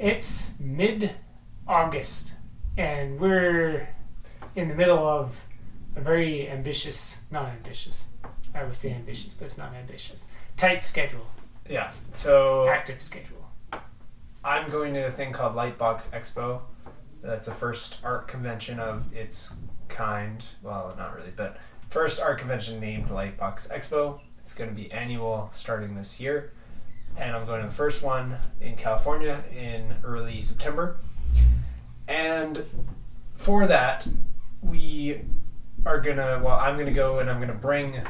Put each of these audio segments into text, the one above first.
It's mid-August, and we're in the middle of a very not ambitious, I would say ambitious, but it's not ambitious, tight schedule. Yeah, so... Active schedule. I'm going to a thing called Lightbox Expo. That's the first art convention of its kind. Well, not really, but first art convention named Lightbox Expo. It's going to be annual starting this year. And I'm going to the first one in California in early September. And for that, I'm going to go and I'm going to bring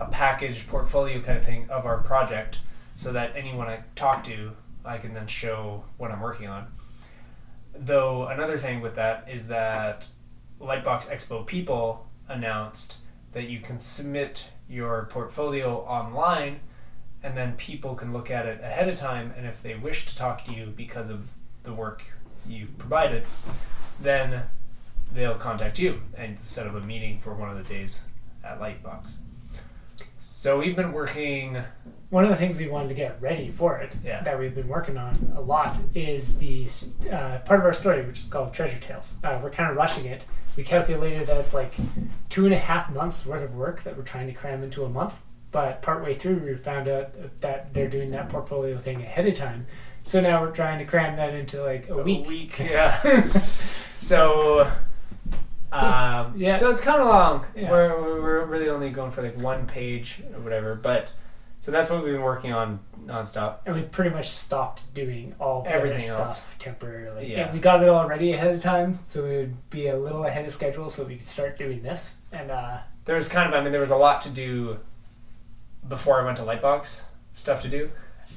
a package portfolio kind of thing of our project so that anyone I talk to, I can then show what I'm working on. Though another thing with that is that Lightbox Expo people announced that you can submit your portfolio online and then people can look at it ahead of time, and if they wish to talk to you because of the work you provided, then they'll contact you and set up a meeting for one of the days at Lightbox. So we've been working... One of the things we wanted to get ready for it, that we've been working on a lot, is the part of our story, which is called Treasure Tales. We're kind of rushing it. We calculated that it's like 2.5 months worth of work that we're trying to cram into a month. But partway through, we found out that they're doing that portfolio thing ahead of time. So now we're trying to cram that into like a week. A week, yeah. So it's kind of long. Yeah. We're really only going for like one page or whatever. But so that's what we've been working on nonstop. And we pretty much stopped doing all the everything other else stuff temporarily. Yeah. And we got it all ready ahead of time, so we would be a little ahead of schedule, so we could start doing this. And there was a lot to do before I went to Lightbox, stuff to do,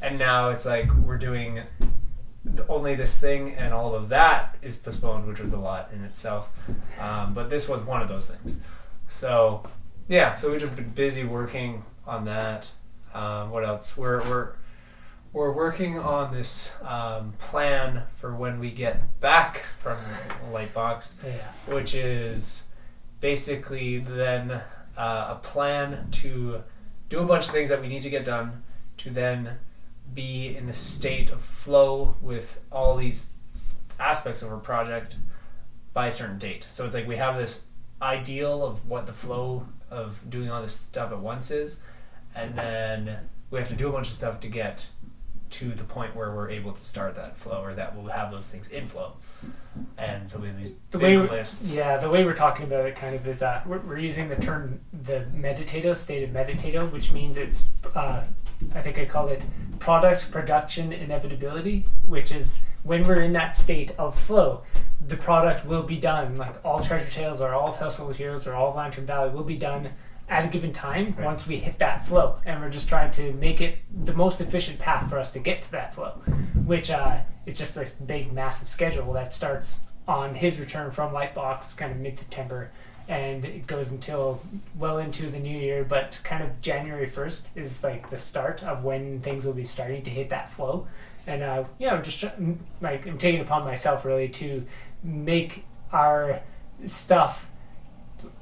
and now it's like we're doing only this thing, and all of that is postponed, which was a lot in itself. But this was one of those things. So we've just been busy working on that. What else? We're working on this plan for when we get back from Lightbox, which is basically then a plan to do a bunch of things that we need to get done to then be in the state of flow with all these aspects of our project by a certain date. So it's like we have this ideal of what the flow of doing all this stuff at once is, and then we have to do a bunch of stuff to get to the point where we're able to start that flow, or that we'll have those things in flow. And so we have these lists. Yeah, the way we're talking about it kind of is we're using the term the meditative, state of meditative, which means it's, I think I call it product production inevitability, which is when we're in that state of flow, the product will be done. Like all Treasure Tales or all of Household Heroes or all of Lantern Valley will be done at a given time once we hit that flow, and we're just trying to make it the most efficient path for us to get to that flow, which it's just this big massive schedule that starts on his return from Lightbox kind of mid-September, and it goes until well into the new year, but kind of January 1st is like the start of when things will be starting to hit that flow. And just like I'm taking it upon myself really to make our stuff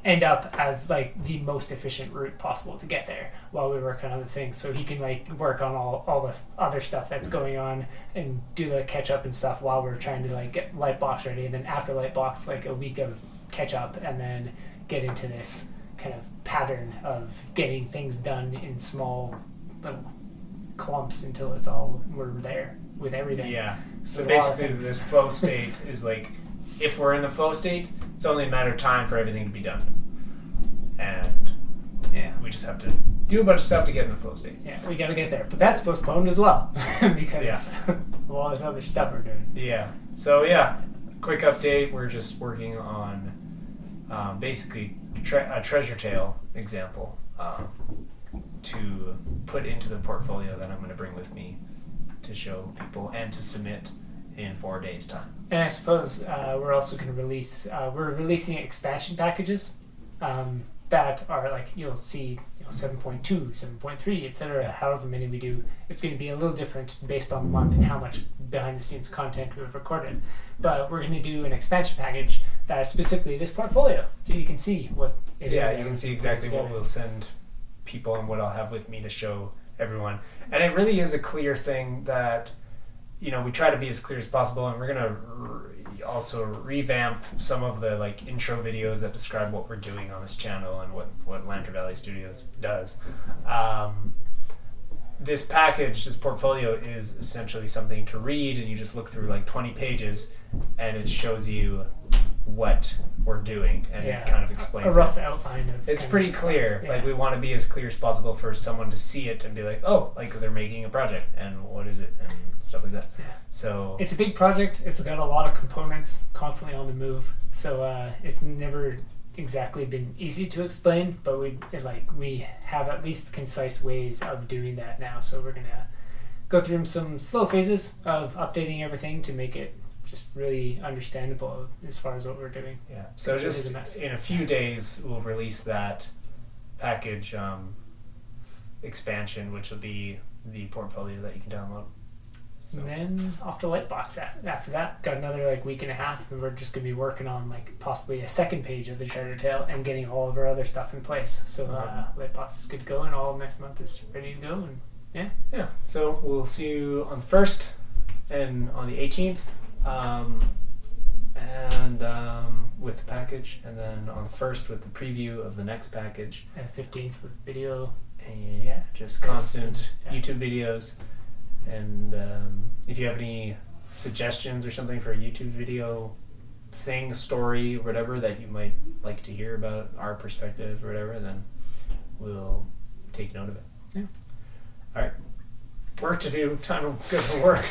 end up as like the most efficient route possible to get there while we work on other things, so he can like work on all the other stuff that's going on and do the catch up and stuff while we're trying to like get Lightbox ready, and then after Lightbox like a week of catch up, and then get into this kind of pattern of getting things done in small little clumps until it's all we're there with everything. So basically this flow state is like, if we're in the flow state, it's only a matter of time for everything to be done. And we just have to do a bunch of stuff to get in the flow state. Yeah, we got to get there. But that's postponed as well because of all this other stuff we're doing. Yeah. So, quick update. We're just working on basically a treasure tale example to put into the portfolio that I'm going to bring with me to show people and to submit in 4 days' time. And I suppose we're also going to release, we're releasing expansion packages that are like, you'll see 7.2, 7.3, etc. However many we do. It's going to be a little different based on the month and how much behind the scenes content we've recorded. But we're going to do an expansion package that is specifically this portfolio, so you can see what it is. Yeah, you can see exactly what we'll send people and what I'll have with me to show everyone. And it really is a clear thing that we try to be as clear as possible, and we're gonna also revamp some of the like intro videos that describe what we're doing on this channel and what Lantern Valley Studios does. This package, this portfolio, is essentially something to read, and you just look through like 20 pages, and it shows you what we're doing, and it kind of explains a rough outline of. It's pretty clear. Yeah. Like, we want to be as clear as possible for someone to see it and be like, oh, like they're making a project, and what is it, and stuff like that. Yeah. So it's a big project. It's got a lot of components, constantly on the move. So it's never exactly been easy to explain, but we have at least concise ways of doing that now. So we're gonna go through some slow phases of updating everything to make it just really understandable as far as what we're doing. yeah. So just in a few days, we'll release that package expansion, which will be the portfolio that you can download. So. And then off to Lightbox after that. Got another like week and a half, and we're just gonna be working on like possibly a second page of the Charter Tale and getting all of our other stuff in place. So Lightbox is good to go, and all of next month is ready to go. And yeah. So we'll see you on the 1st and on the 18th, with the package, and then on the 1st with the preview of the next package, and 15th with video. And just constant YouTube videos. And if you have any suggestions or something for a YouTube video thing, story, whatever that you might like to hear about our perspective or whatever, then we'll take note of it. Yeah. All right. Work to do. Time to go to work.